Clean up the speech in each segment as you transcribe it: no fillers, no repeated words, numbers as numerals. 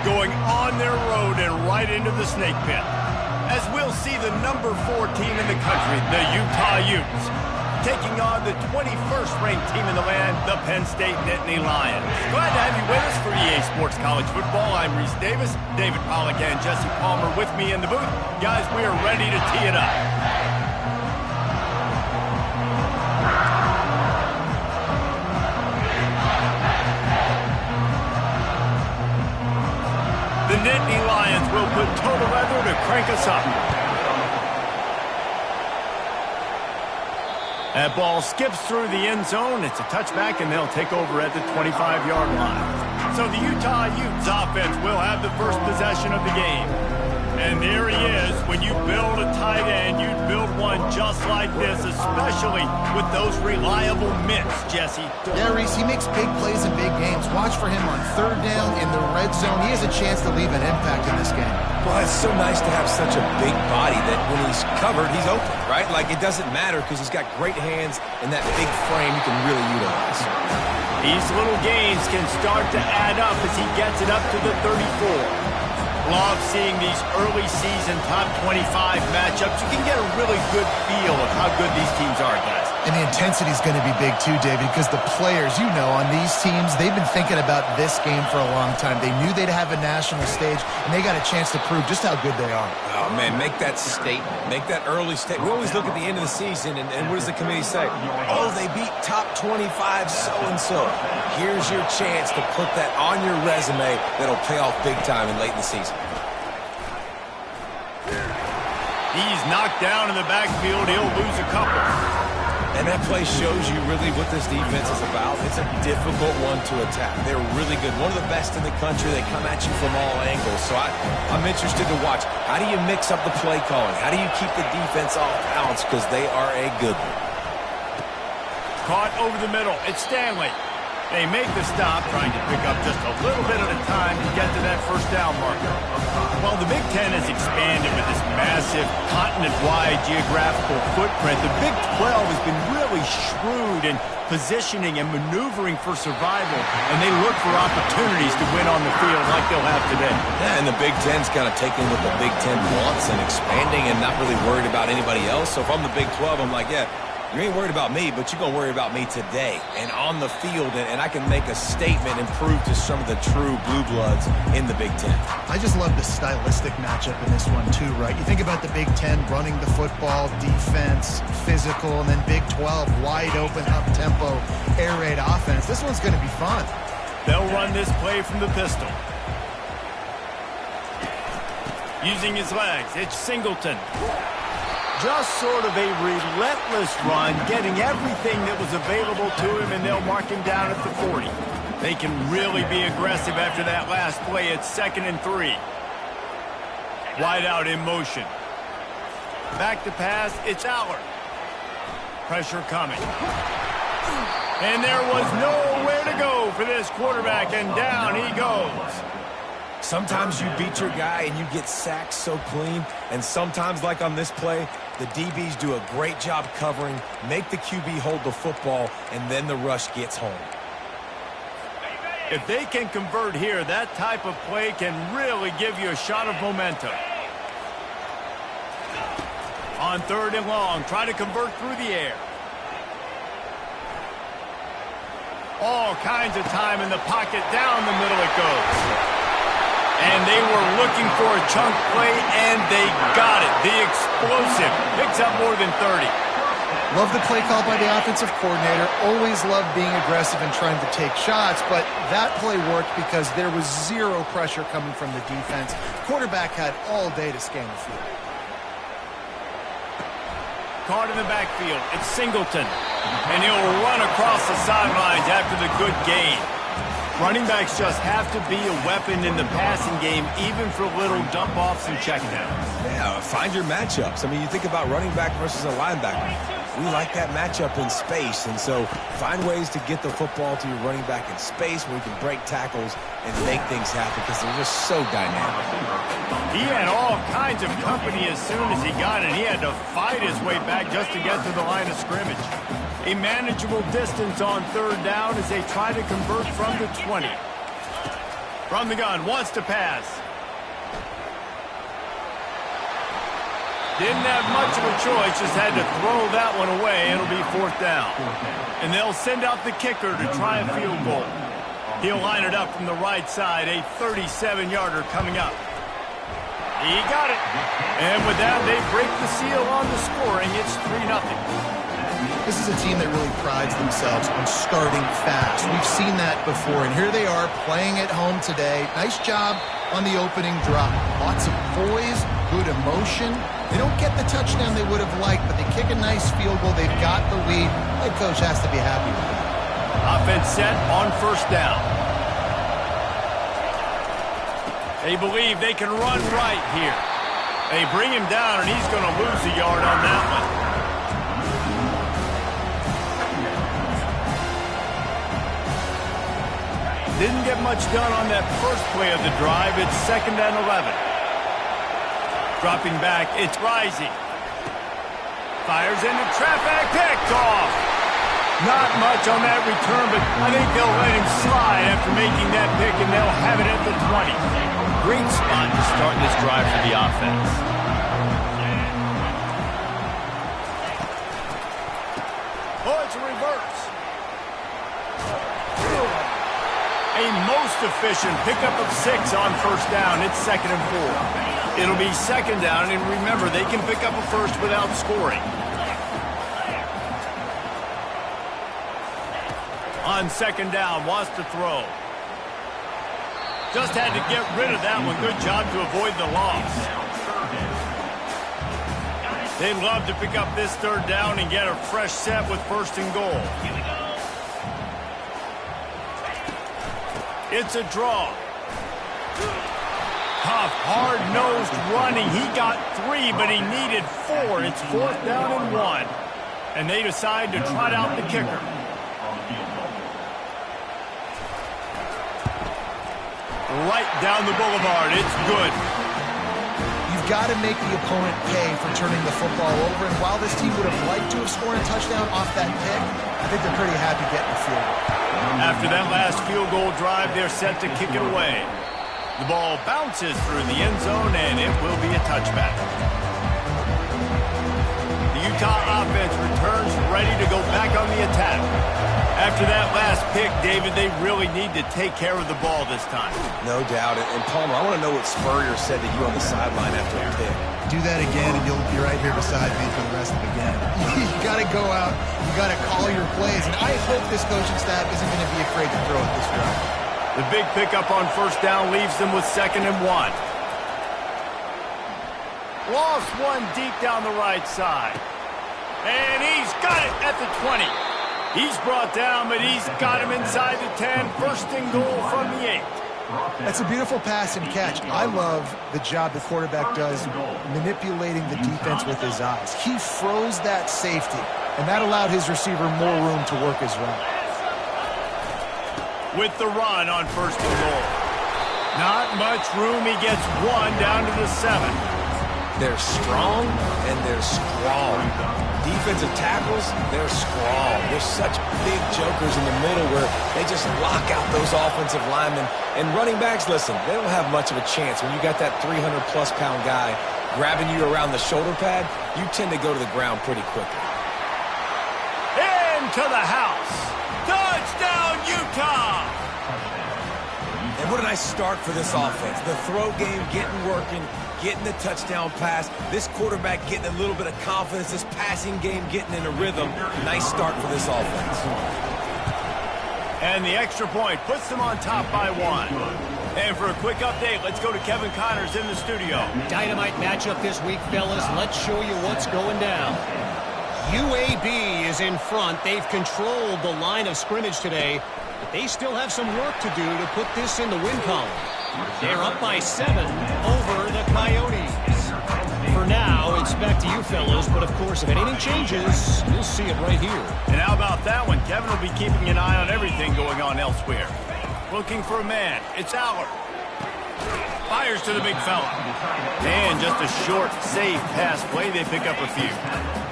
going on their road and right into the snake pit. As we'll see the number 4 team in the country, the Utah Utes, taking on the 21st ranked team in the land, the Penn State Nittany Lions. Glad to have you with us for EA Sports College Football. I'm Reese Davis, David Pollack and Jesse Palmer with me in the booth. Guys, we are ready to tee it up. The Nittany Lions will put total weather to crank us up. That ball skips through the end zone. It's a touchback, and they'll take over at the 25-yard line. So the Utah Utes offense will have the first possession of the game. And there he is. When you build a tight end, you build one just like this, especially with those reliable mitts, Jesse. Yeah, Reese, he makes big plays in big games. Watch for him on third down in the red zone. He has a chance to leave an impact in this game. Well, it's so nice to have such a big body that when he's covered, he's open, right? Like, it doesn't matter because he's got great hands and that big frame you can really utilize. These little gains can start to add up as he gets it up to the 34. Love seeing these early season top 25 matchups. You can get a really good feel of how good these teams are, guys. And the intensity is going to be big too, David, because the players, you know, on these teams, they've been thinking about this game for a long time. They knew they'd have a national stage, and they got a chance to prove just how good they are. Oh, man, make that statement. Make that early statement. We always look at the end of the season, and what does the committee say? Oh, they beat top 25 so-and-so. Here's your chance to put that on your resume that'll pay off big time and late in the season. He's knocked down in the backfield. He'll lose a couple. And that play shows you really what this defense is about. It's a difficult one to attack. They're really good. One of the best in the country. They come at you from all angles. So I'm interested to watch. How do you mix up the play calling? How do you keep the defense off balance? Because they are a good one. Caught over the middle. It's Stanley. They make the stop, trying to pick up just a little bit at a time to get to that first down marker. Well, the Big Ten has expanded with this massive continent-wide geographical footprint. The Big 12 has been really shrewd in positioning and maneuvering for survival, and they look for opportunities to win on the field like they'll have today. Yeah, and the Big Ten's kind of taking what the Big Ten wants and expanding and not really worried about anybody else. So if I'm the Big 12, I'm like, yeah, you ain't worried about me, but you're going to worry about me today and on the field, and I can make a statement and prove to some of the true blue bloods in the Big Ten. I just love the stylistic matchup in this one too, right? You think about the Big Ten running the football, defense, physical, and then Big 12, wide open, up-tempo, air raid offense. This one's going to be fun. They'll run this play from the pistol. Using his legs, it's Singleton. Just sort of a relentless run, getting everything that was available to him, and they'll mark him down at the 40. They can really be aggressive after that last play. It's 2nd and 3. Wide out in motion. Back to pass, it's Aller. Pressure coming. And there was nowhere to go for this quarterback, and down he goes. Sometimes you beat your guy and you get sacked so clean, and sometimes, like on this play, the DBs do a great job covering, make the QB hold the football, and then the rush gets home. If they can convert here, that type of play can really give you a shot of momentum. On 3rd and long, try to convert through the air. All kinds of time in the pocket, down the middle it goes. And they were looking for a chunk play, and they got it. The explosive picks up more than 30. Love the play call by the offensive coordinator. Always love being aggressive and trying to take shots, but that play worked because there was zero pressure coming from the defense. Quarterback had all day to scan the field. Caught in the backfield. It's Singleton. And he'll run across the sidelines after the good gain. Running backs just have to be a weapon in the passing game, even for little dump-offs and checkdowns. Yeah, find your matchups. I mean, you think about running back versus a linebacker. We like that matchup in space, and so find ways to get the football to your running back in space where you can break tackles and make things happen because they're just so dynamic. He had all kinds of company as soon as he got it. He had to fight his way back just to get to the line of scrimmage. A manageable distance on 3rd down as they try to convert from the 20. From the gun, wants to pass. Didn't have much of a choice, just had to throw that one away. It'll be 4th down. And they'll send out the kicker to try a field goal. He'll line it up from the right side, a 37-yarder coming up. He got it. And with that, they break the seal on the scoring. It's 3-0. This is a team that really prides themselves on starting fast. We've seen that before, and here they are playing at home today. Nice job on the opening drop. Lots of poise, good emotion. They don't get the touchdown they would have liked, but they kick a nice field goal. They've got the lead. Head coach has to be happy with that. Offense set on 1st down. They believe they can run right here. They bring him down, and he's going to lose a yard on that one. Didn't get much done on that first play of the drive. It's 2nd and 11. Dropping back, it's Rising. Fires into traffic, picked off. Not much on that return, but I think they'll let him slide after making that pick, and they'll have it at the 20. Great spot to start this drive for the offense. Oh, it's a reverse. A most efficient pickup of 6 on 1st down. It's 2nd and 4. It'll be 2nd down, and remember, they can pick up a first without scoring. On 2nd down, wants to throw. Just had to get rid of that one. Good job to avoid the loss. They'd love to pick up this 3rd down and get a fresh set with 1st and goal. It's a draw. Tough, hard-nosed running. He got 3, but he needed 4. It's 4th down and 1. And they decide to trot out the kicker. Right down the boulevard. It's good. You've got to make the opponent pay for turning the football over. And while this team would have liked to have scored a touchdown off that pick, I think they're pretty happy getting the field goal. After that last field goal drive, they're set to kick it away. The ball bounces through the end zone, and it will be a touchback. The Utah offense returns ready to go back on the attack. After that last pick, David, they really need to take care of the ball this time. No doubt. And Palmer, I want to know what Spurrier said to you on the sideline after the pick. Do that again, and you'll be right here beside me for the rest of the game. You got to go out. You got to call your plays. And I hope this coaching staff isn't going to be afraid to throw it this drive. The big pickup on 1st down leaves them with 2nd and 1. Lost one deep down the right side. And he's got it at the 20. He's brought down, but he's got him inside the 10. 1st and goal from the 8. That's a beautiful pass and catch. I love the job the quarterback does manipulating the defense with his eyes. He froze that safety, and that allowed his receiver more room to work his route. With the run on 1st and goal. Not much room. He gets 1 down to the 7. They're strong and they're strong. Defensive tackles, they're strong. They're such big jokers in the middle where they just lock out those offensive linemen. And running backs, listen, they don't have much of a chance. When you got that 300-plus pound guy grabbing you around the shoulder pad, you tend to go to the ground pretty quickly. Into the house. Touchdown, Utah! And what a nice start for this offense. The throw game getting working, getting the touchdown pass. This quarterback getting a little bit of confidence. This passing game getting in a rhythm. Nice start for this offense. And the extra point puts them on top by 1. And for a quick update, let's go to Kevin Connors in the studio. Dynamite matchup this week, fellas. Let's show you what's going down. UAB is in front. They've controlled the line of scrimmage today, but they still have some work to do to put this in the win column. They're up by 7 over the Coyotes. For now, it's back to you fellas, but of course, if anything changes, you'll see it right here. And how about that one? Kevin will be keeping an eye on everything going on elsewhere. Looking for a man. It's Aller. Fires to the big fella. And just a short, safe pass play. They pick up a few.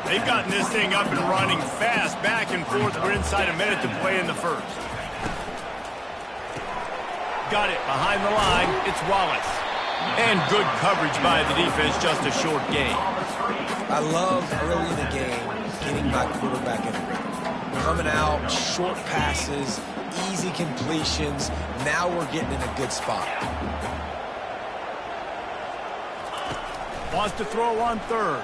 They've gotten this thing up and running fast, back and forth. We're inside a minute to play in the first. Got it behind the line. It's Wallace. And good coverage by the defense, just a short gain. I love early in the game getting my quarterback in a rhythm. Coming out, short passes, easy completions. Now we're getting in a good spot. Wants to throw on third.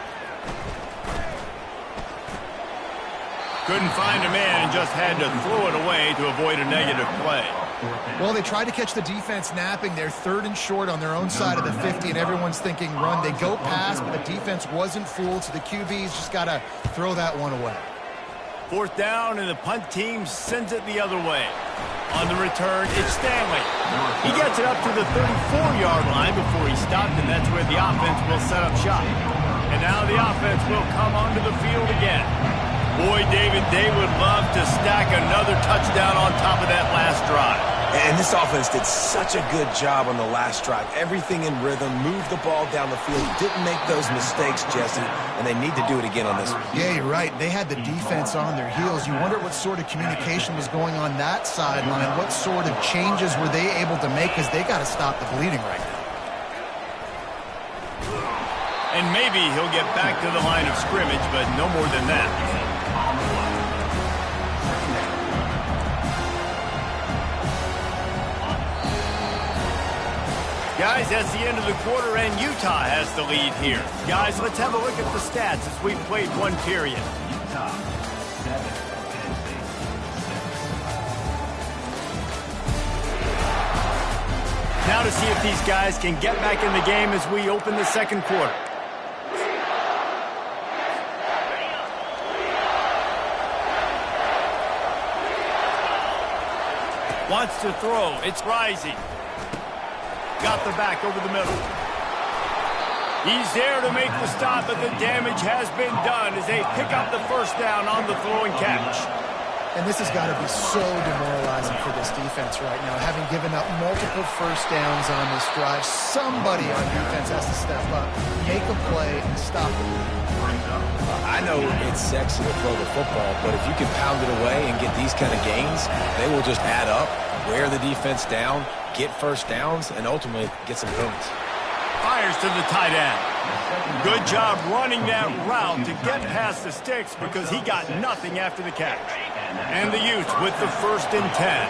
Couldn't find a man and just had to throw it away to avoid a negative play. Well, they tried to catch the defense napping. They're 3rd and short on their own side of the 50, and everyone's thinking run. They go pass, but the defense wasn't fooled, so the QB's just got to throw that one away. 4th down, and the punt team sends it the other way. On the return, it's Stanley. He gets it up to the 34-yard line before he stopped, and that's where the offense will set up shop. And now the offense will come onto the field again. Boy, David, they would love to stack another touchdown on top of that last drive. And this offense did such a good job on the last drive. Everything in rhythm, moved the ball down the field, didn't make those mistakes, Jesse, and they need to do it again on this one. Yeah, you're right. They had the defense on their heels. You wonder what sort of communication was going on that sideline. What sort of changes were they able to make, because they got to stop the bleeding right now. And maybe he'll get back to the line of scrimmage, but no more than that. Guys, that's the end of the quarter, and Utah has the lead here. Guys, let's have a look at the stats as we've played one period. Utah, 7, Penn State, 6. Now to see if these guys can get back in the game as we open the second quarter. Wants to throw. It's Rising. Got the back over the middle. He's there to make the stop, but the damage has been done as they pick up the 1st down on the throw and catch. And this has got to be so demoralizing for this defense right now. Having given up multiple 1st downs on this drive, somebody on defense has to step up, make a play, and stop it. I know it's sexy to throw the football, but if you can pound it away and get these kind of gains, they will just add up, wear the defense down, get 1st downs, and ultimately get some points. Fires to the tight end. Good job running that route to get past the sticks because he got nothing after the catch. And the Utes with the 1st and 10.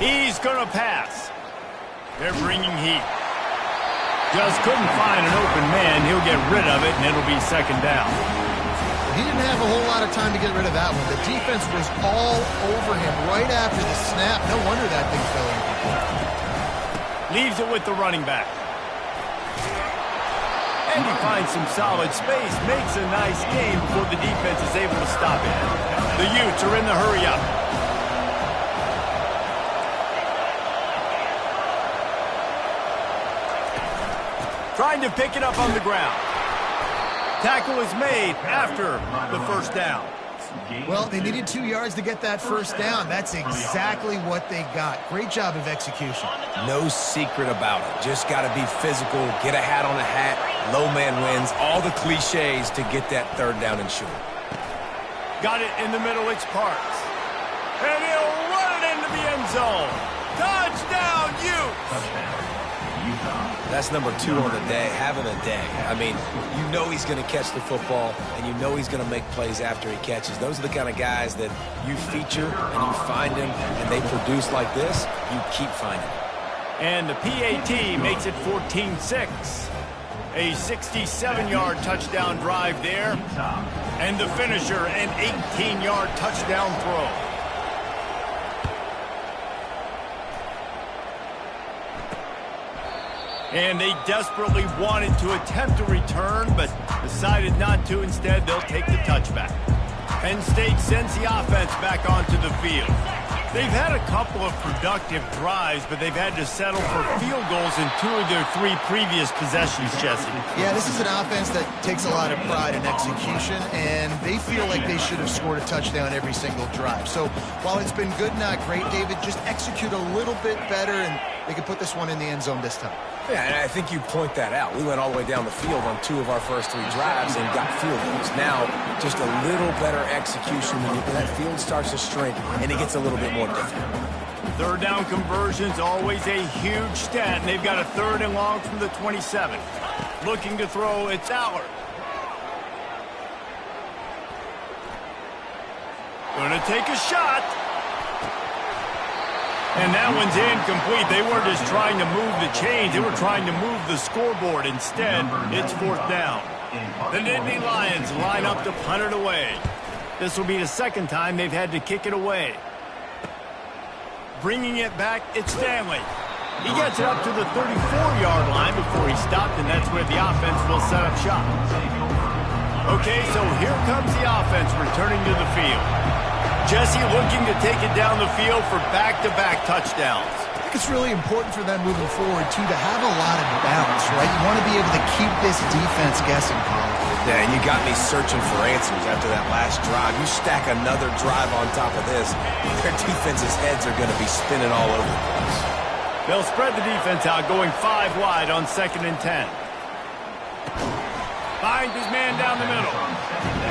He's going to pass. They're bringing heat. Just couldn't find an open man. He'll get rid of it, and it'll be 2nd down. He didn't have a whole lot of time to get rid of that one. The defense was all over him right after the snap. No wonder that thing fell in. Leaves it with the running back. And he finds some solid space. Makes a nice game before the defense is able to stop it. The Utes are in the hurry up. Trying to pick it up on the ground. Tackle is made after the 1st down. Well, they needed 2 yards to get that 1st down. That's exactly what they got. Great job of execution. No secret about it. Just got to be physical, get a hat on a hat, low man wins, all the cliches to get that 3rd down and short. Got it in the middle, it's Parks. And he'll run it into the end zone. Touchdown, Utes! That's number 2 on the day, having a day. I mean, you know he's going to catch the football, and you know he's going to make plays after he catches. Those are the kind of guys that you feature, and you find them, and they produce like this, you keep finding them. And the PAT makes it 14-6. A 67-yard touchdown drive there. And the finisher, an 18-yard touchdown throw. And they desperately wanted to attempt a return, but decided not to. Instead, they'll take the touchback. Penn State sends the offense back onto the field. They've had a couple of productive drives, but they've had to settle for field goals in 2 of their 3 previous possessions, Jesse. Yeah, this is an offense that takes a lot of pride in execution, and they feel like they should have scored a touchdown every single drive. So while it's been good, not great, David, just execute a little bit better, and they could put this one in the end zone this time. Yeah, and I think you point that out. We went all the way down the field on 2 of our first 3 drives and got field goals. Now, just a little better execution when that field starts to shrink and it gets a little bit more difficult. Third down conversion's always a huge stat, and they've got a 3rd and long from the 27. Looking to throw, it's Allard. Gonna take a shot. And that one's incomplete. They weren't just trying to move the chains. They were trying to move the scoreboard. Instead, it's 4th down. The Nittany Lions line up to punt it away. This will be the 2nd time they've had to kick it away. Bringing it back, it's Stanley. He gets it up to the 34-yard line before he stopped, and that's where the offense will set up shop. Okay, so here comes the offense returning to the field. Jesse looking to take it down the field for back-to-back touchdowns. I think it's really important for them moving forward, too, to have a lot of balance, right? You want to be able to keep this defense guessing, Colin. Yeah, and you got me searching for answers after that last drive. You stack another drive on top of this, their defense's heads are going to be spinning all over the place. They'll spread the defense out, going 5 wide on 2nd and 10. Finds his man down the middle.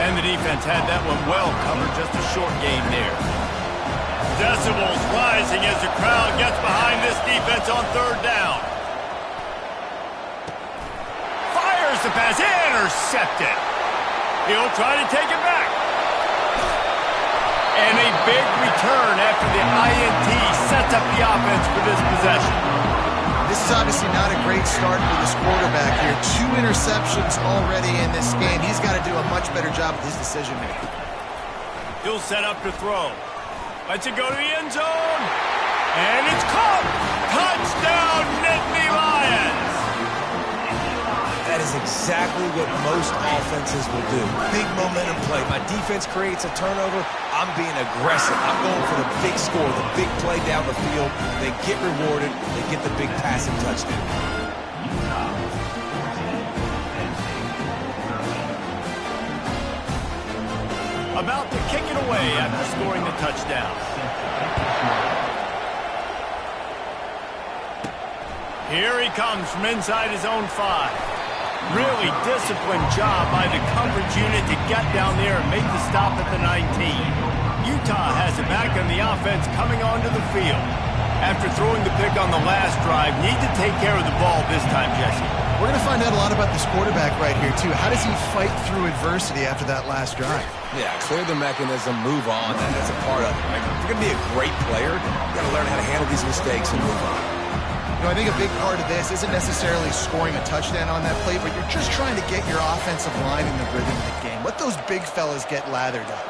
And the defense had that one well covered, just a short game there. Decibels rising as the crowd gets behind this defense on 3rd down. Fires the pass, intercepted. He'll try to take it back. And a big return after the INT sets up the offense for this possession. This is obviously not a great start for this quarterback here. 2 interceptions already in this game. He's got to do a much better job with his decision-making. He'll set up to throw. Lets it go to the end zone. And it's caught. Touchdown, Nittany Lions. That is exactly what most offenses will do. Big momentum play. My defense creates a turnover. I'm being aggressive. I'm going for the big score, the big play down the field. They get rewarded. They get the big passing touchdown. About to kick it away after scoring the touchdown. Here he comes from inside his own 5. Really disciplined job by the coverage unit to get down there and make the stop at the 19. Utah has it back on the offense coming onto the field. After throwing the pick on the last drive, need to take care of the ball this time, Jesse. We're going to find out a lot about this quarterback right here, too. How does he fight through adversity after that last drive? Yeah, clear the mechanism, move on. That's a part of it. Right? If you're going to be a great player, you got to learn how to handle these mistakes and move on. You know, I think a big part of this isn't necessarily scoring a touchdown on that play, but you're just trying to get your offensive line in the rhythm of the game. Let those big fellas get lathered up.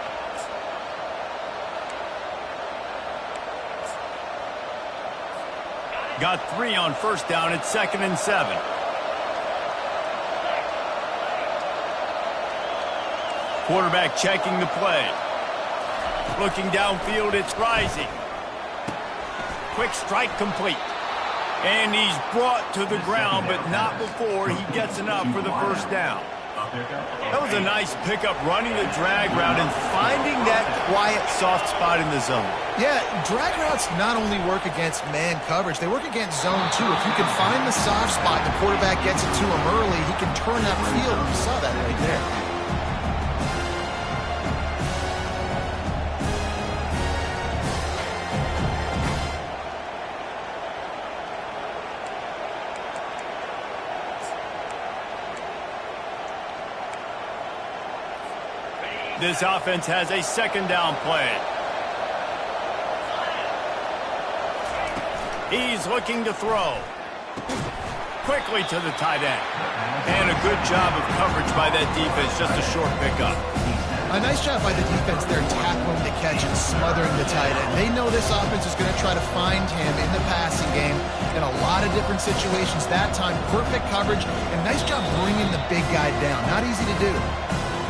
Got 3 on 1st down at 2nd and 7. Quarterback checking the play. Looking downfield, it's Rising. Quick strike complete. And he's brought to the ground, but not before he gets enough for the 1st down. That was a nice pickup, running the drag route and finding that quiet, soft spot in the zone. Yeah, drag routes not only work against man coverage, they work against zone too. If you can find the soft spot, the quarterback gets it to him early, he can turn that field. You saw that right there. This offense has a 2nd down play. He's looking to throw. Quickly to the tight end. And a good job of coverage by that defense, just a short pickup. A nice job by the defense there, tackling the catch and smothering the tight end. They know this offense is going to try to find him in the passing game in a lot of different situations. That time, perfect coverage, and nice job bringing the big guy down. Not easy to do.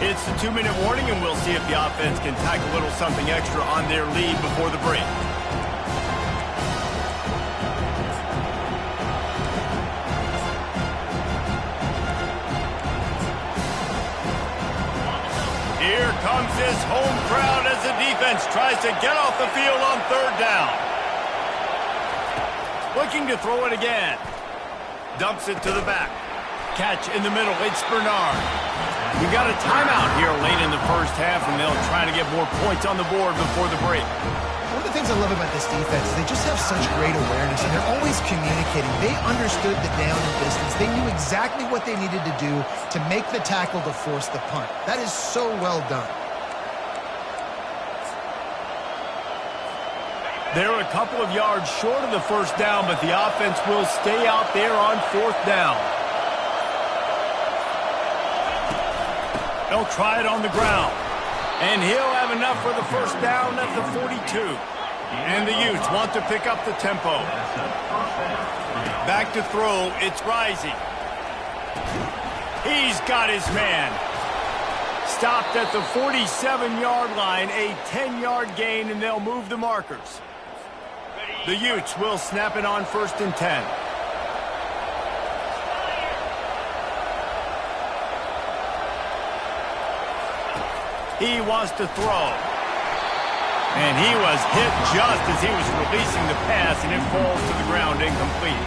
It's the 2-minute warning, and we'll see if the offense can tack a little something extra on their lead before the break. Here comes this home crowd as the defense tries to get off the field on 3rd down. Looking to throw it again. Dumps it to the back. Catch in the middle. It's Bernard. We got a timeout here late in the first half, and they'll try to get more points on the board before the break. One of the things I love about this defense is they just have such great awareness, and they're always communicating. They understood the down and distance. They knew exactly what they needed to do to make the tackle to force the punt. That is so well done. They're a couple of yards short of the first down, but the offense will stay out there on fourth down. They'll try it on the ground. And he'll have enough for the first down at the 42. And the Utes want to pick up the tempo. Back to throw. It's Rising. He's got his man. Stopped at the 47-yard line, a 10-yard gain, and they'll move the markers. The Utes will snap it on 1st and 10. He wants to throw. And he was hit just as he was releasing the pass, and it falls to the ground incomplete.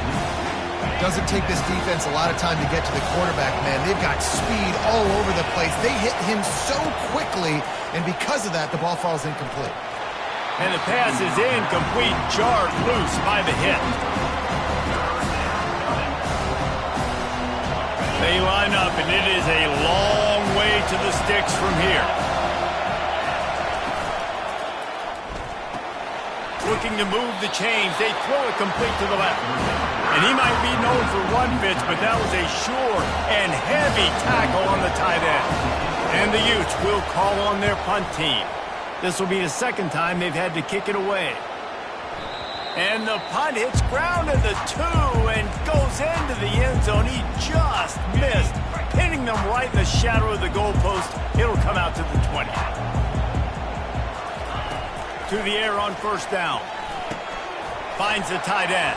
Doesn't take this defense a lot of time to get to the quarterback, man. They've got speed all over the place. They hit him so quickly, and because of that, the ball falls incomplete. And the pass is incomplete, jarred loose by the hit. They line up, and it is a long way to the sticks from here. Looking to move the chains. They throw it complete to the left. And he might be known for one pitch, but that was a sure and heavy tackle on the tight end. And the Utes will call on their punt team. This will be the second time they've had to kick it away. And the punt hits ground at the 2 and goes into the end zone. He just missed, pinning them right in the shadow of the goalpost. It'll come out to the 20. To the air on first down. Finds the tight end.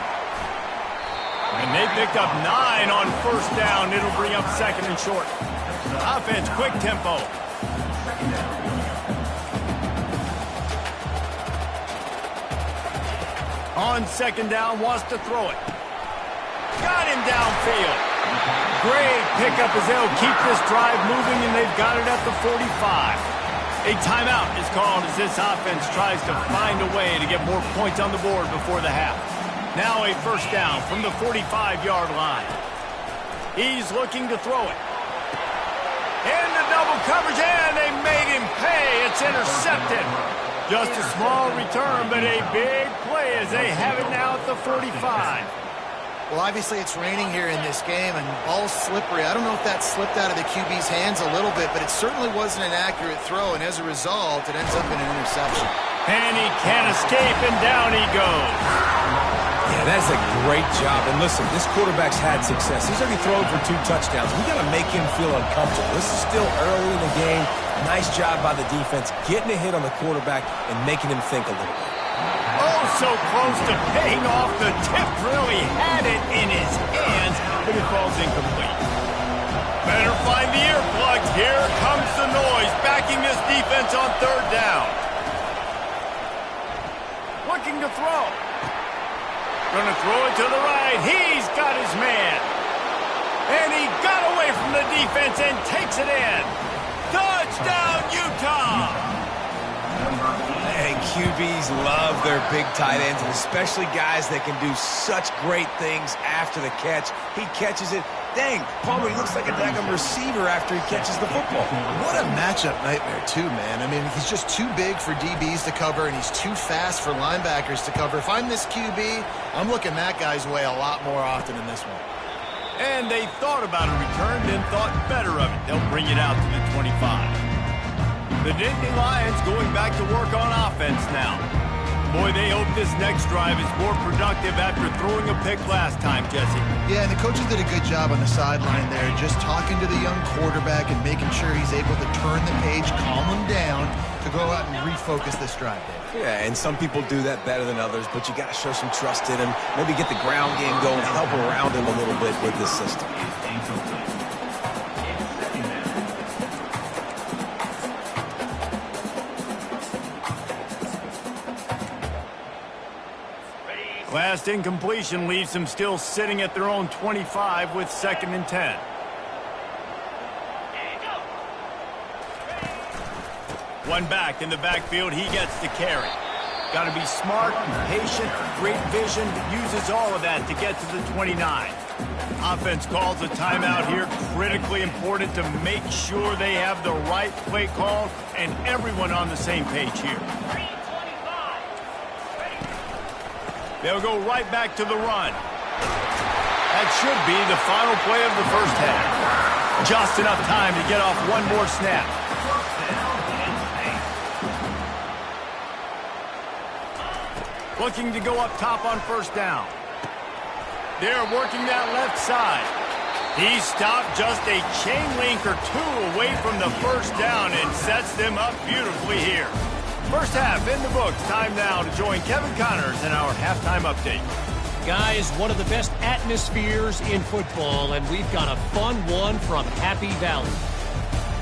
And they picked up 9 on first down. It'll bring up 2nd and short. Offense, quick tempo. On 2nd down, wants to throw it. Got him downfield. Great pickup as they'll keep this drive moving, and they've got it at the 45. A timeout is called as this offense tries to find a way to get more points on the board before the half. Now a first down from the 45-yard line. He's looking to throw it. Into double coverage, and they made him pay. It's intercepted. Just a small return, but a big play as they have it now at the 45. Well, obviously it's raining here in this game, and ball's slippery. I don't know if that slipped out of the QB's hands a little bit, but it certainly wasn't an accurate throw, and as a result, it ends up in an interception. And he can't escape, and down he goes. Yeah, that's a great job. And listen, this quarterback's had success. He's already thrown for 2 touchdowns. We got to make him feel uncomfortable. This is still early in the game. Nice job by the defense, getting a hit on the quarterback and making him think a little bit. Oh, so close to paying off. The tip really had it in his hands, but it falls incomplete. Better find the earplugs. Here comes the noise, backing this defense on 3rd down. Looking to throw. Gonna throw it to the right. He's got his man. And he got away from the defense and takes it in. Touchdown, Utah! And QBs love their big tight ends, and especially guys that can do such great things after the catch. He catches it. Dang, Palmer, he looks like a daggum receiver after he catches the football. What a matchup nightmare, too, man. I mean, he's just too big for DBs to cover, and he's too fast for linebackers to cover. If I'm this QB, I'm looking that guy's way a lot more often in this one. And they thought about a return, then thought better of it. They'll bring it out to the 25. The Nittany Lions going back to work on offense now. Boy, they hope this next drive is more productive after throwing a pick last time, Jesse. Yeah, and the coaches did a good job on the sideline there, just talking to the young quarterback and making sure he's able to turn the page, calm him down, to go out and refocus this drive, Dave. Yeah, and some people do that better than others, but you got to show some trust in him. Maybe get the ground game going, help around him a little bit with this system. Last incompletion leaves them still sitting at their own 25 with 2nd and 10. One back in the backfield, he gets the carry. Got to be smart, patient, great vision, uses all of that to get to the 29. Offense calls a timeout here, critically important to make sure they have the right play call and everyone on the same page here. They'll go right back to the run. That should be the final play of the first half. Just enough time to get off one more snap. Looking to go up top on first down. They're working that left side. He stopped just a chain link or two away from the first down and sets them up beautifully here. First half in the books. Time now to join Kevin Connors in our halftime update. Guys, one of the best atmospheres in football, and we've got a fun one from Happy Valley.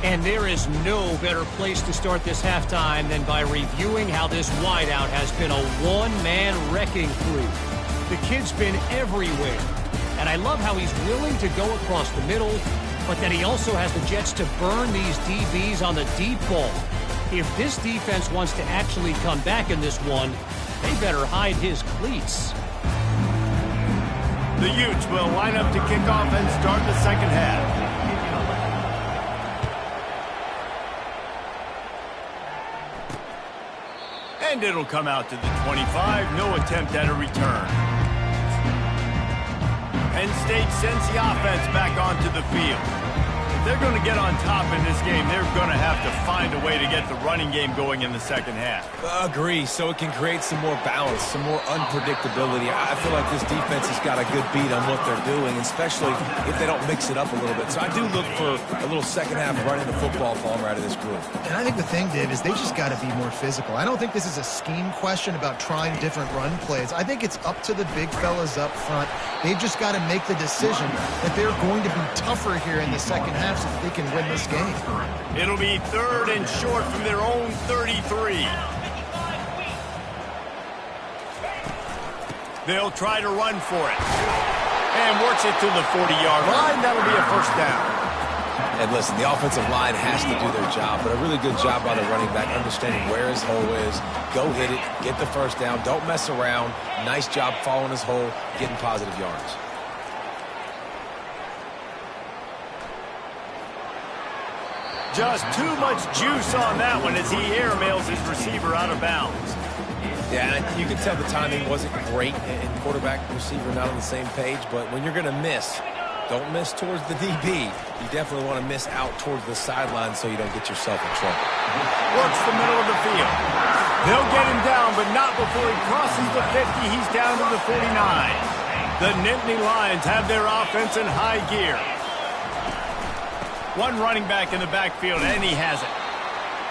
And there is no better place to start this halftime than by reviewing how this wideout has been a one-man wrecking crew. The kid's been everywhere, and I love how he's willing to go across the middle, but that he also has the jets to burn these DBs on the deep ball. If this defense wants to actually come back in this one, they better hide his cleats. The Utes will line up to kick off and start the second half. And it'll come out to the 25. No attempt at a return. Penn State sends the offense back onto the field. If they're going to get on top in this game, they're going to have to find a way to get the running game going in the second half. Agree, so it can create some more balance, some more unpredictability. I feel like this defense has got a good beat on what they're doing, especially if they don't mix it up a little bit. So I do look for a little second half running the football bomber out of this group. And I think the thing, Dave, is they just got to be more physical. I don't think this is a scheme question about trying different run plays. I think it's up to the big fellas up front. They've just got to make the decision that they're going to be tougher here in the second half so that they can win this game. It'll be 3rd and short from their own 33. They'll try to run for it. And works it to the 40-yard line. That'll be a first down. And listen, the offensive line has to do their job, but a really good job by the running back understanding where his hole is. Go hit it, get the first down, don't mess around. Nice job following his hole, getting positive yards. Just too much juice on that one as he airmails his receiver out of bounds. Yeah, and you can tell the timing wasn't great and quarterback and receiver not on the same page, but when you're going to miss, don't miss towards the DB. You definitely want to miss out towards the sideline so you don't get yourself in trouble. Works the middle of the field. They'll get him down, but not before he crosses the 50. He's down to the 49. The Nittany Lions have their offense in high gear. One running back in the backfield, and he has it.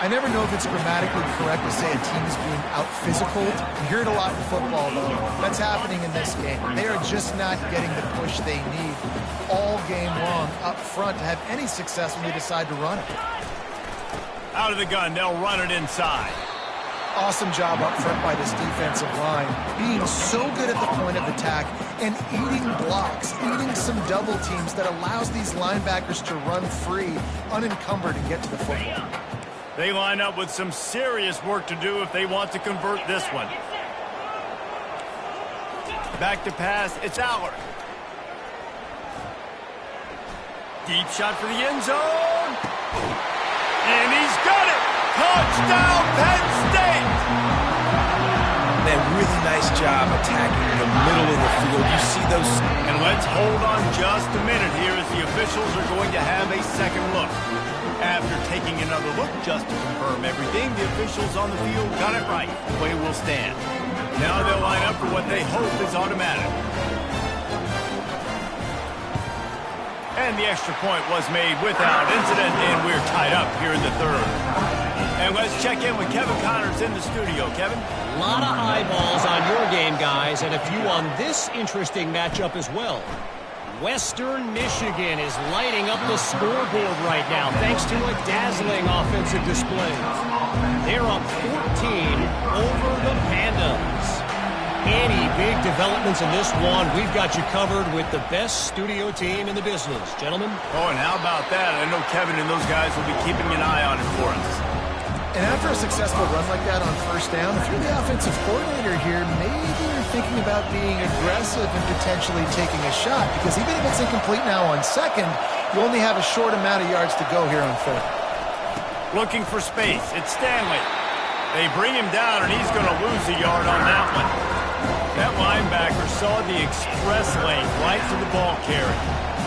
I never know if it's grammatically correct to say a team is being out-physical. You hear it a lot in football, though. That's happening in this game. They are just not getting the push they need all game long up front to have any success when they decide to run it. Out of the gun, they'll run it inside. Awesome job up front by this defensive line, being so good at the point of attack and eating blocks, eating some double teams that allows these linebackers to run free, unencumbered, and get to the football. They line up with some serious work to do if they want to convert this one. Back to pass, it's Aller. Deep shot for the end zone. And he's got it! Touchdown, Penn State! Man, really nice job attacking the middle of the field. You see those... And let's hold on just a minute here as the officials are going to have a second look. After taking another look just to confirm everything, the officials on the field got it right. The play will stand. Now they'll line up for what they hope is automatic. And the extra point was made without incident, and we're tied up here in the third. And let's check in with Kevin Connors in the studio. Kevin? A lot of eyeballs on your game, guys, and a few on this interesting matchup as well. Western Michigan is lighting up the scoreboard right now thanks to a dazzling offensive display. They're up 14 over the Pandas. Any big developments in this one, we've got you covered with the best studio team in the business. Gentlemen? Oh, and how about that? I know Kevin and those guys will be keeping an eye on it for us. And after a successful run like that on first down, if you're the offensive coordinator here, maybe you're thinking about being aggressive and potentially taking a shot, because even if it's incomplete now on second, you only have a short amount of yards to go here on third. Looking for space. It's Stanley. They bring him down, and he's going to lose a yard on that one. That linebacker saw the express lane right to the ball carrier.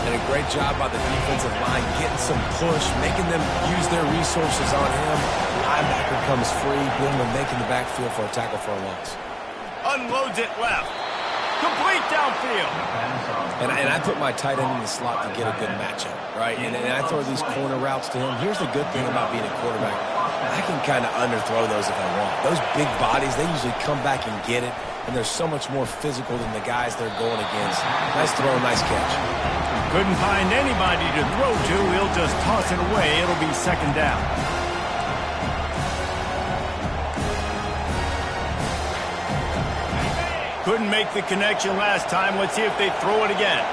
And a great job by the defensive line, getting some push, making them use their resources on him. Linebacker comes free, boom, and making the backfield for a tackle for a loss. Unloads it left. Complete downfield. And I put my tight end in the slot to get a good matchup, right? And I throw these corner routes to him. Here's the good thing about being a quarterback. I can kind of underthrow those if I want. Those big bodies, they usually come back and get it, and they're so much more physical than the guys they're going against. Nice throw, nice catch. Couldn't find anybody to throw to. He'll just toss it away. It'll be second down. Couldn't make the connection last time. Let's see if they throw it again.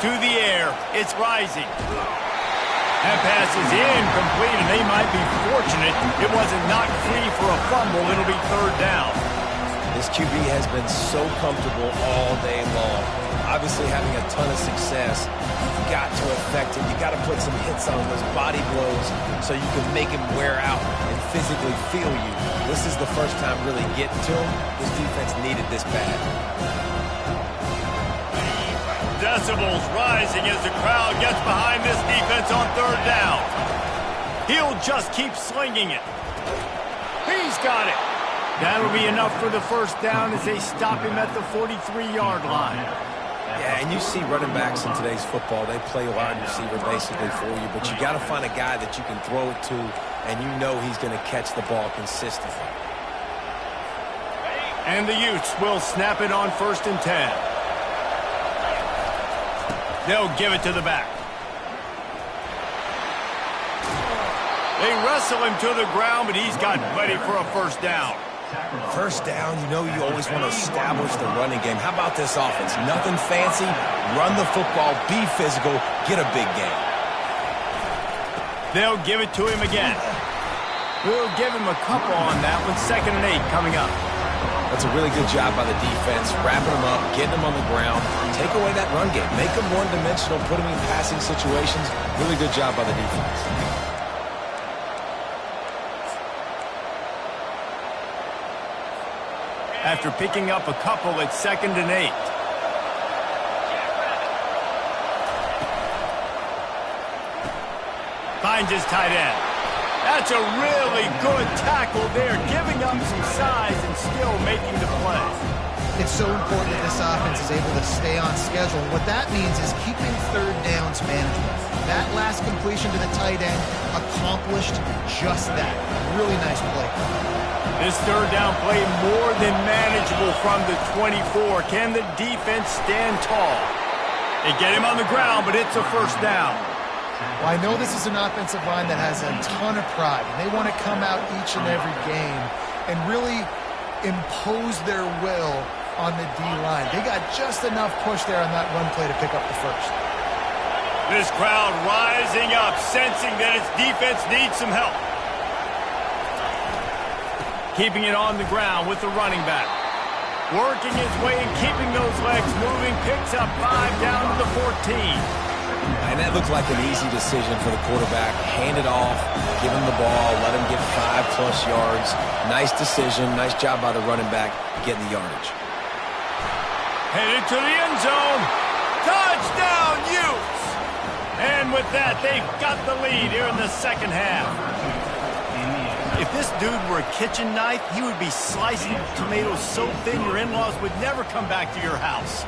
To the air. It's rising. That pass is incomplete, and they might be fortunate it wasn't knocked free for a fumble. It'll be third down. This QB has been so comfortable all day long. Obviously having a ton of success. You've got to affect him. You've got to put some hits on those body blows so you can make him wear out and physically feel you. This is the first time really getting to him. This defense needed this bad. Decibels rising as the crowd gets behind this defense on third down. He'll just keep slinging it. He's got it. That'll be enough for the first down as they stop him at the 43-yard line. Yeah, and you see running backs in today's football, they play wide receiver basically for you, but you got to find a guy that you can throw it to, and you know he's going to catch the ball consistently. And the Utes will snap it on 1st and 10. They'll give it to the back. They wrestle him to the ground, but he's got ready for a first down. First down, you know you always want to establish the running game. How about this offense? Nothing fancy. Run the football, be physical, get a big game. They'll give it to him again. We'll give him a couple on that one. 2nd and 8 coming up. That's a really good job by the defense, wrapping them up, getting them on the ground. Take away that run game. Make them one-dimensional, put them in passing situations. Really good job by the defense. After picking up a couple, it's 2nd and 8. Finds his tight end. That's a really good tackle there, giving up some size and still making the play. It's so important that this offense is able to stay on schedule. What that means is keeping third downs manageable. That last completion to the tight end accomplished just that. Really nice play. This third down play more than manageable from the 24. Can the defense stand tall? They get him on the ground, but it's a first down. Well, I know this is an offensive line that has a ton of pride, and they want to come out each and every game and really impose their will on the D-line. They got just enough push there on that run play to pick up the first. This crowd rising up, sensing that its defense needs some help. Keeping it on the ground with the running back. Working his way and keeping those legs moving. Picks up 5 down to the 14. And that looked like an easy decision for the quarterback. Hand it off, give him the ball, let him get 5+ yards. Nice decision. Nice job by the running back getting the yardage. Headed to the end zone. Touchdown, Utes! And with that, they've got the lead here in the second half. If this dude were a kitchen knife, he would be slicing tomatoes so thin your in-laws would never come back to your house.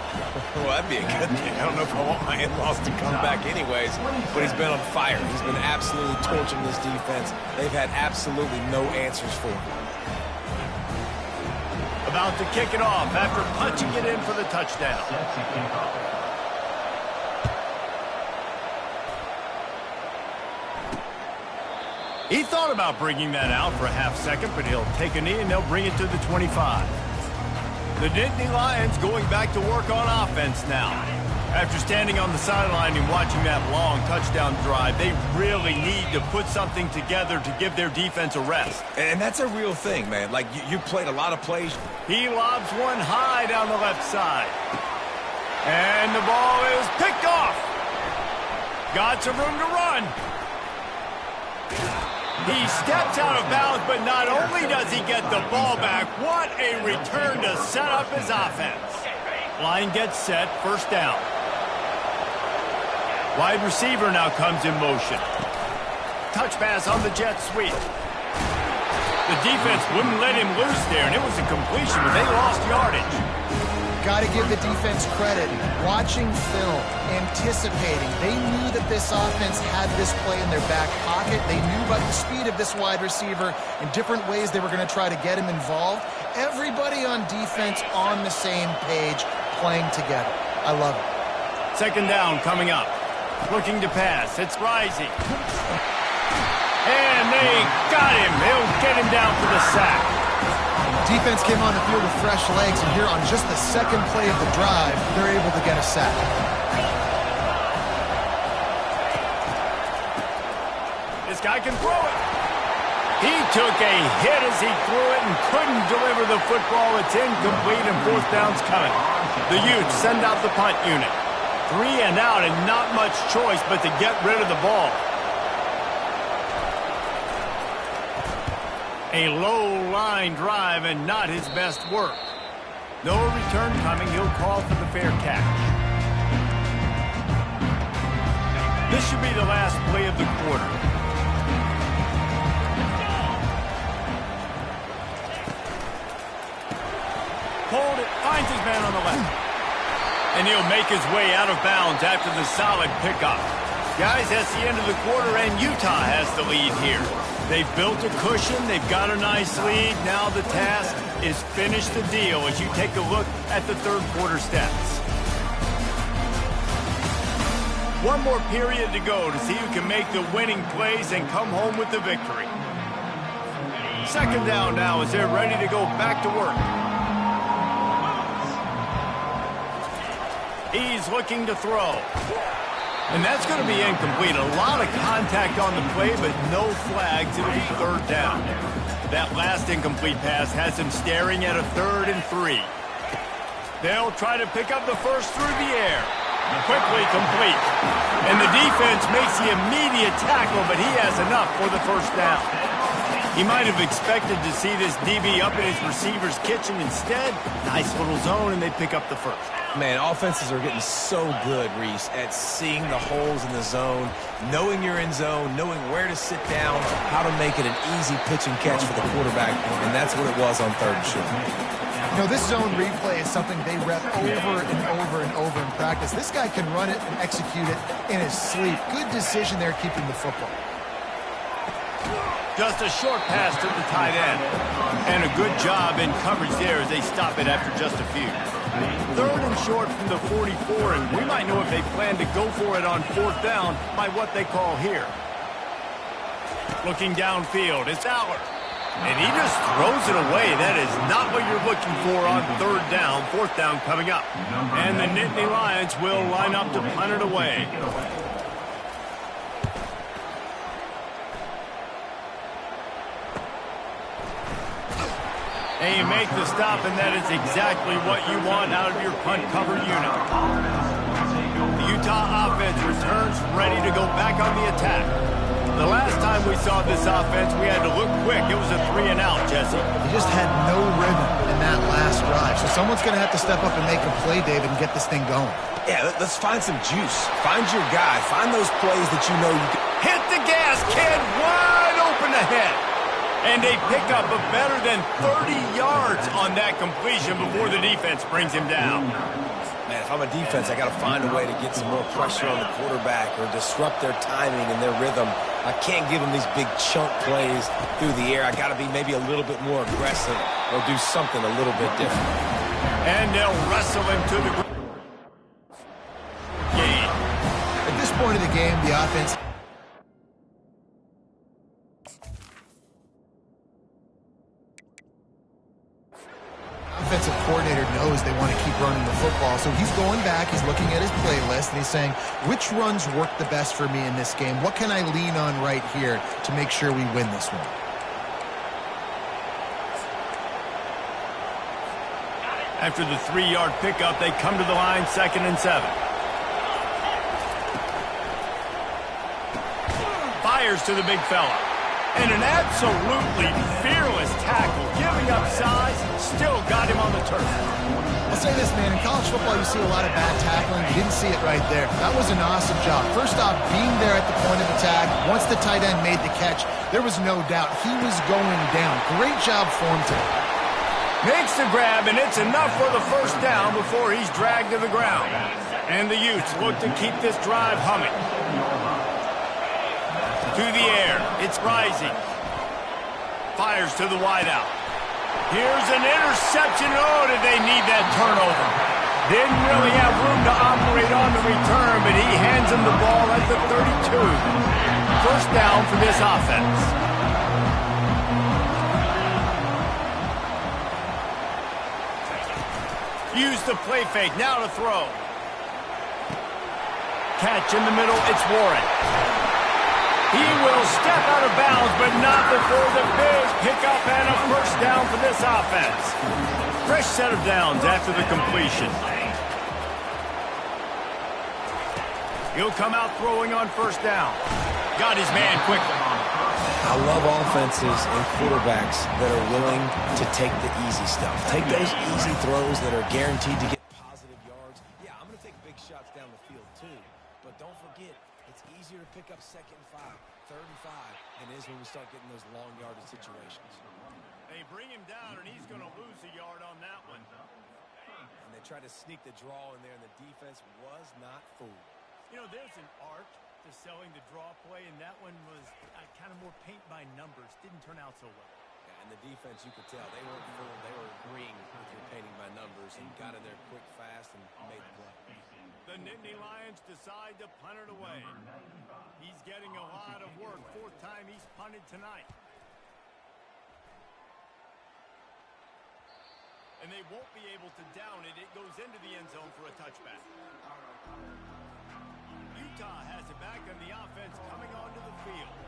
Well, that'd be a good thing. I don't know if I want my in-laws to come back anyways, but he's been on fire. He's been absolutely torching this defense. They've had absolutely no answers for him. About to kick it off after punching it in for the touchdown. He thought thought about bringing that out for a half second, but he'll take a knee and they'll bring it to the 25. The Nittany Lions going back to work on offense now. After standing on the sideline and watching that long touchdown drive, they really need to put something together to give their defense a rest. And that's a real thing, man. Like, you played a lot of plays. He lobs one high down the left side. And the ball is picked off. Got some room to run. He steps out of bounds, but not only does he get the ball back, what a return to set up his offense. Line gets set, first down. Wide receiver now comes in motion. Touch pass on the jet sweep. The defense wouldn't let him loose there, and it was a completion, but they lost yardage. Got to give the defense credit. Watching film, anticipating. They knew that this offense had this play in their back pocket. They knew about the speed of this wide receiver and different ways they were going to try to get him involved. Everybody on defense on the same page, playing together. I love it. Second down coming up. Looking to pass. It's rising. And they got him. They'll get him down for the sack. Defense came on the field with fresh legs, and here on just the second play of the drive, they're able to get a sack. This guy can throw it. He took a hit as he threw it and couldn't deliver the football. It's incomplete, and fourth down's coming. The Utes send out the punt unit. 3 and out, and not much choice but to get rid of the ball. A low-line drive and not his best work. No return coming. He'll call for the fair catch. This should be the last play of the quarter. Hold it. Finds his man on the left. And he'll make his way out of bounds after the solid pickup. Guys, that's the end of the quarter, and Utah has the lead here. They've built a cushion. They've got a nice lead. Now the task is finish the deal as you take a look at the third quarter stats. One more period to go to see who can make the winning plays and come home with the victory. Second down now as they're ready to go back to work. He's looking to throw. And that's going to be incomplete. A lot of contact on the play, but no flags. It'll be third down. That last incomplete pass has him staring at a 3rd and 3. They'll try to pick up the first through the air. Quickly complete. And the defense makes the immediate tackle, but he has enough for the first down. He might have expected to see this DB up in his receiver's kitchen. Instead, nice little zone, and they pick up the first. Man, offenses are getting so good, Reese, at seeing the holes in the zone, knowing you're in zone, knowing where to sit down, how to make it an easy pitch and catch for the quarterback, and that's what it was on 3rd and short. You know, this zone replay is something they rep over and over and over in practice. This guy can run it and execute it in his sleep. Good decision there keeping the football. Just a short pass to the tight end. And a good job in coverage there as they stop it after just a few. 3rd and short from the 44, and we might know if they plan to go for it on 4th down by what they call here. Looking downfield, it's Aller. And he just throws it away. That is not what you're looking for on 3rd down. 4th down coming up. And the Nittany Lions will line up to punt it away. And you make the stop, and that is exactly what you want out of your punt cover unit. The Utah offense returns ready to go back on the attack. The last time we saw this offense, we had to look quick. It was a 3 and out, Jesse. They just had no rhythm in that last drive. So someone's going to have to step up and make a play, David, and get this thing going. Yeah, let's find some juice. Find your guy. Find those plays that you know you can. Hit the gas, kid. Wide open ahead. And they pick up a better than 30 yards on that completion before the defense brings him down. Man, if I'm a defense, I got to find a way to get some more pressure on the quarterback or disrupt their timing and their rhythm. I can't give them these big chunk plays through the air. I got to be maybe a little bit more aggressive or do something a little bit different. And they'll wrestle him to the game. At this point of the game, the offense... offensive coordinator knows they want to keep running the football, so he's going back, he's looking at his playlist, and he's saying, which runs work the best for me in this game? What can I lean on right here to make sure we win this one? After the 3-yard pickup, they come to the line, 2nd and 7. Fires to the big fella. And an absolutely fearless tackle, giving up size, still got him on the turf. I'll say this, man, in college football you see a lot of bad tackling. You didn't see it right there. That was an awesome job. First off, being there at the point of attack. Once the tight end made the catch, there was no doubt he was going down. Great job for him today. Makes the grab, and it's enough for the first down before he's dragged to the ground. And the Utes look to keep this drive humming. To the air, it's rising. Fires to the wideout. Here's an interception. Oh, did they need that turnover? Didn't really have room to operate on the return, but he hands him the ball at the 32. First down for this offense. Use the play fake, now to throw. Catch in the middle, it's Warren. He will step out of bounds, but not before the big pickup and a first down for this offense. Fresh set of downs after the completion. He'll come out throwing on first down. Got his man quickly. I love offenses and quarterbacks that are willing to take the easy stuff. Take those easy throws that are guaranteed to get positive yards. Yeah, I'm going to take big shots down the field too. But don't forget, it's easier to pick up 2nd and 5, 3rd and 5 than it is when we start getting those long yardage situations. They bring him down, and he's going to lose a yard on that one. And they try to sneak the draw in there, and the defense was not fooled. You know, there's an art to selling the draw play, and that one was kind of more paint by numbers. Didn't turn out so well. Yeah, and the defense, you could tell, they weren't fooled. They were agreeing with your painting by numbers and got in there quick, fast, and made the play. The Nittany Lions decide to punt it away. He's getting a lot of work. 4th time he's punted tonight. And they won't be able to down it. It goes into the end zone for a touchback. Utah has it back on the offense coming onto the field.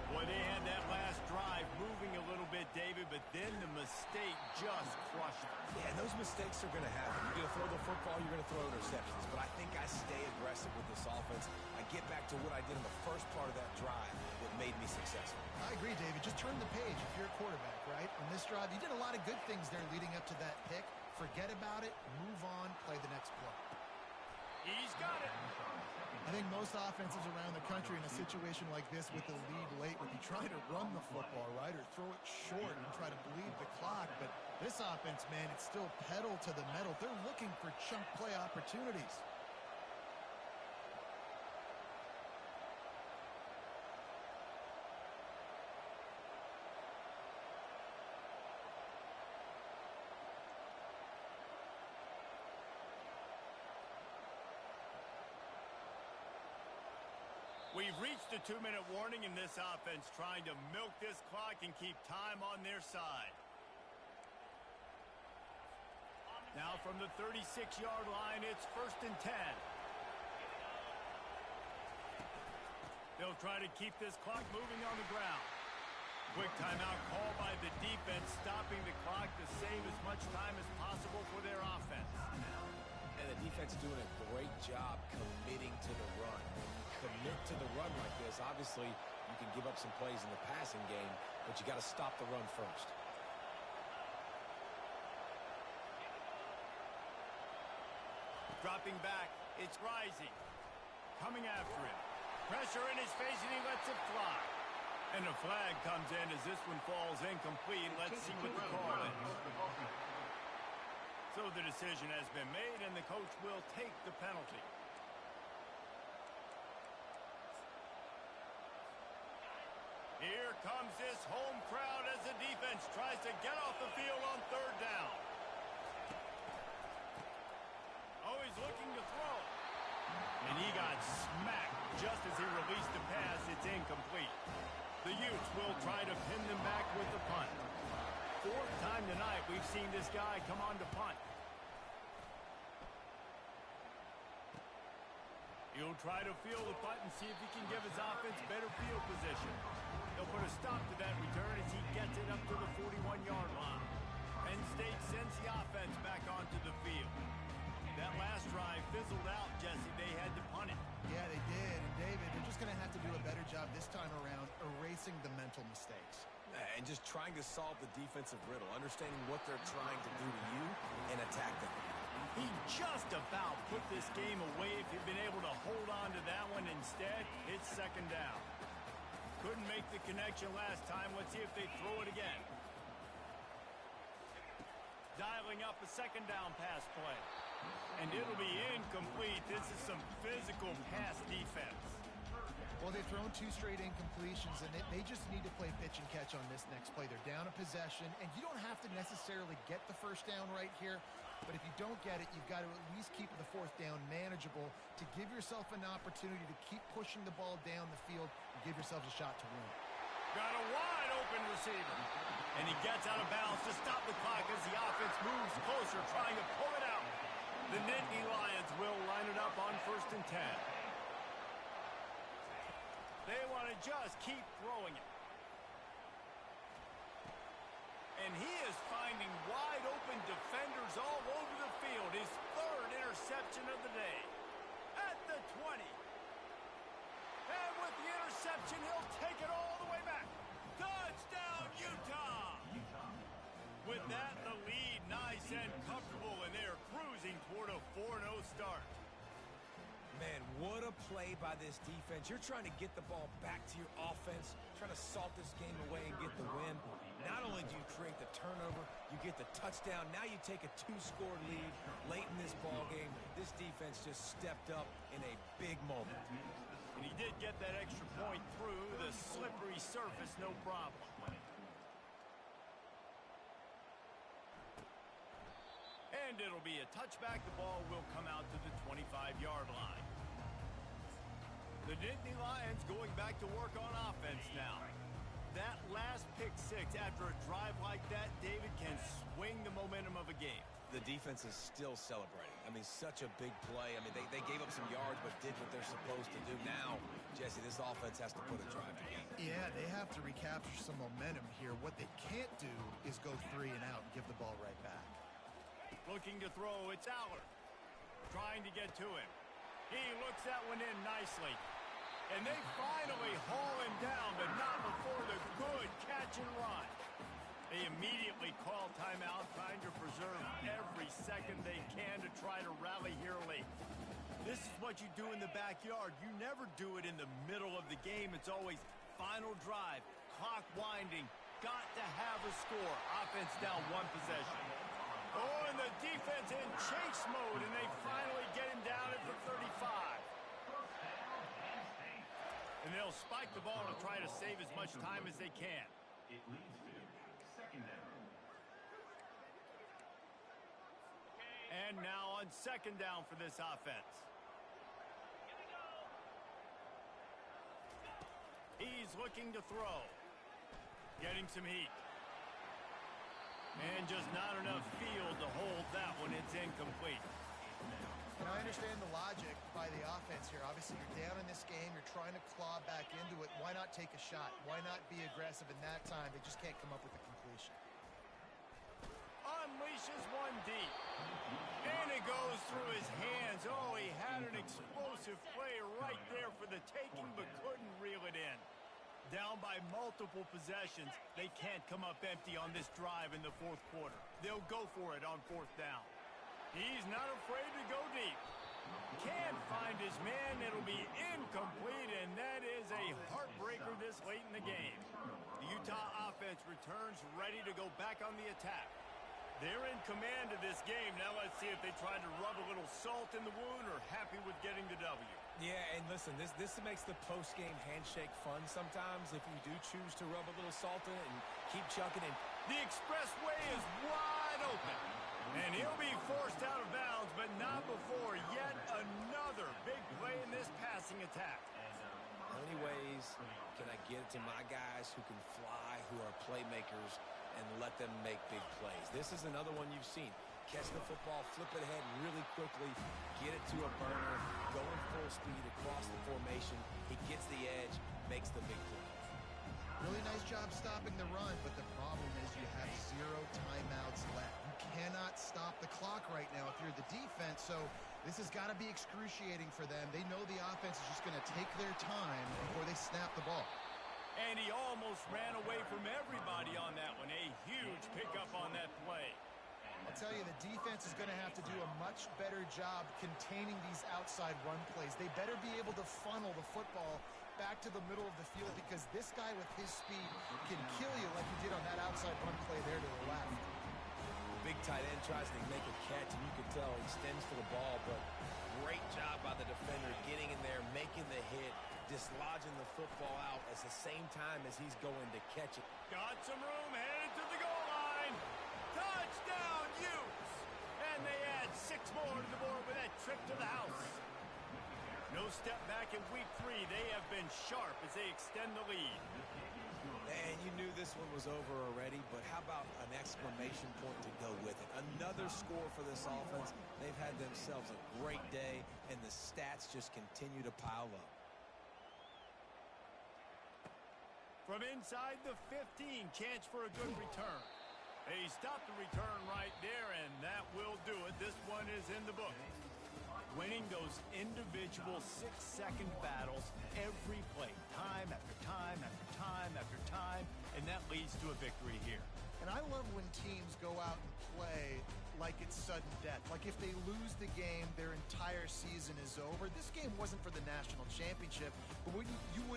Boy, they had that last drive moving a little bit, David, but then the mistake just crushed them. Yeah, those mistakes are going to happen. You're going to throw the football, you're going to throw interceptions. But I think I stay aggressive with this offense. I get back to what I did in the first part of that drive that made me successful. I agree, David. Just turn the page if you're a quarterback, right? On this drive, you did a lot of good things there leading up to that pick. Forget about it, move on, play the next play. He's got it. I think most offenses around the country in a situation like this with the lead late would be trying to run the football, right, or throw it short and try to bleed the clock. But this offense, man, it's still pedal to the metal. They're looking for chunk play opportunities. We've reached a 2-minute warning in this offense, trying to milk this clock and keep time on their side. Now from the 36-yard line, it's 1st and 10. They'll try to keep this clock moving on the ground. Quick timeout call by the defense, stopping the clock to save as much time as possible for their offense. And the defense doing a great job committing to the run. When you commit to the run like this, obviously you can give up some plays in the passing game, but you got to stop the run first. Dropping back, it's rising. Coming after him. Pressure in his face, and he lets it fly. And a flag comes in as this one falls incomplete. Let's see what the call is. So the decision has been made, and the coach will take the penalty. Here comes this home crowd as the defense tries to get off the field on 3rd down. Oh, he's looking to throw. And he got smacked just as he released the pass. It's incomplete. The Utes will try to pin them back with the punt. fourth time tonight we've seen this guy come on to punt. He'll try to field the punt and see if he can give his offense better field position. He'll put a stop to that return as he gets it up to the 41-yard line. Penn State sends the offense back onto the field. That last drive fizzled out, Jesse. They had to punt it. Yeah, they did. And, David, they're just going to have to do a better job this time around erasing the mental mistakes. And just trying to solve the defensive riddle, understanding what they're trying to do to you and attack them. He just about put this game away if he'd been able to hold on to that one. Instead, it's second down. Couldn't make the connection last time. Let's see if they throw it again. Dialing up a second down pass play. And it'll be incomplete. This is some physical pass defense. Well, they've thrown 2 straight incompletions, and they just need to play pitch and catch on this next play. They're down a possession, and you don't have to necessarily get the first down right here, but if you don't get it, you've got to at least keep the fourth down manageable to give yourself an opportunity to keep pushing the ball down the field and give yourselves a shot to win. Got a wide open receiver. And he gets out of bounds to stop the clock as the offense moves closer, trying to pull it out. The Nittany Lions will line it up on 1st and 10. They want to just keep throwing it. And he is finding wide open defenders all over the field. His 3rd interception of the day. At the 20. And with the interception, he'll take it all the way back. Touchdown, Utah! With that, the lead nice and comfortable, and they are cruising toward a 4-0 start. Man, what a play by this defense. You're trying to get the ball back to your offense, trying to salt this game away and get the win. Not only do you create the turnover, you get the touchdown. Now you take a 2-score lead late in this ball game. This defense just stepped up in a big moment. And he did get that extra point through the slippery surface, no problem. And it'll be a touchback. The ball will come out to the 25-yard line. The Nittany Lions going back to work on offense now. That last pick 6 after a drive like that, David, can swing the momentum of a game. The defense is still celebrating. I mean, such a big play. I mean, they gave up some yards but did what they're supposed to do. Now, Jesse, this offense has to put a drive together. Yeah, they have to recapture some momentum here. What they can't do is go 3 and out and give the ball right back. Looking to throw, it's Allard. Trying to get to him. He looks that one in nicely. And they finally haul him down, but not before the good catch and run. They immediately call timeout, trying to preserve every second they can to try to rally here late. This is what you do in the backyard. You never do it in the middle of the game. It's always final drive, clock winding, got to have a score. Offense down 1 possession. Oh, and the defense in chase mode, and they finally get him down at the 35. And they'll spike the ball to try to save as much time as they can. It leads to second down. And now on second down for this offense. He's looking to throw. Getting some heat. And just not enough field to hold that one. It's incomplete. And I understand the logic by the offense here. Obviously, you're down in this game. You're trying to claw back into it. Why not take a shot? Why not be aggressive in that time? They just can't come up with a completion. Unleashes one deep. And it goes through his hands. Oh, he had an explosive play right there for the taking, but couldn't reel it in. Down by multiple possessions, they can't come up empty on this drive in the 4th quarter. They'll go for it on 4th down. He's not afraid to go deep. Can't find his man. It'll be incomplete, and that is a heartbreaker this late in the game. The Utah offense returns ready to go back on the attack. They're in command of this game. Now let's see if they try to rub a little salt in the wound or happy with getting the W. Yeah, and listen, this makes the post-game handshake fun sometimes if you do choose to rub a little salt in it and keep chucking it. The expressway is wide open. And he'll be forced out of bounds, but not before yet another big play in this passing attack. How many ways can I get it to my guys who can fly, who are playmakers, and let them make big plays. This is another one you've seen. Catch the football, flip it ahead really quickly, get it to a burner, going full speed across the formation. He gets the edge, makes the big play. Really nice job stopping the run, but the problem is you have 0 timeouts left. You cannot stop the clock right now if you're the defense, so this has got to be excruciating for them. They know the offense is just going to take their time before they snap the ball. And he almost ran away from everybody on that one. A huge pickup on that play. I'll tell you, the defense is going to have to do a much better job containing these outside run plays. They better be able to funnel the football back to the middle of the field, because this guy with his speed can kill you like he did on that outside run play there to the left. The big tight end tries to make a catch, and you can tell he extends to the ball, but great job by the defender getting in there, making the hit, dislodging the football out at the same time as he's going to catch it. Got some room, headed to the goal line. Touchdown, Utes! And they add 6 more to the board with that trip to the house. No step back in week 3. They have been sharp as they extend the lead. Man, you knew this one was over already, but how about an exclamation point to go with it? Another score for this offense. They've had themselves a great day, and the stats just continue to pile up. From inside the 15, chance for a good return. They stopped the return right there, and that will do it. This one is in the book. Winning those individual 6-second battles every play, time after time after time after time, and that leads to a victory here. And I love when teams go out and play like it's sudden death. Like if they lose the game, their entire season is over. This game wasn't for the national championship, but you would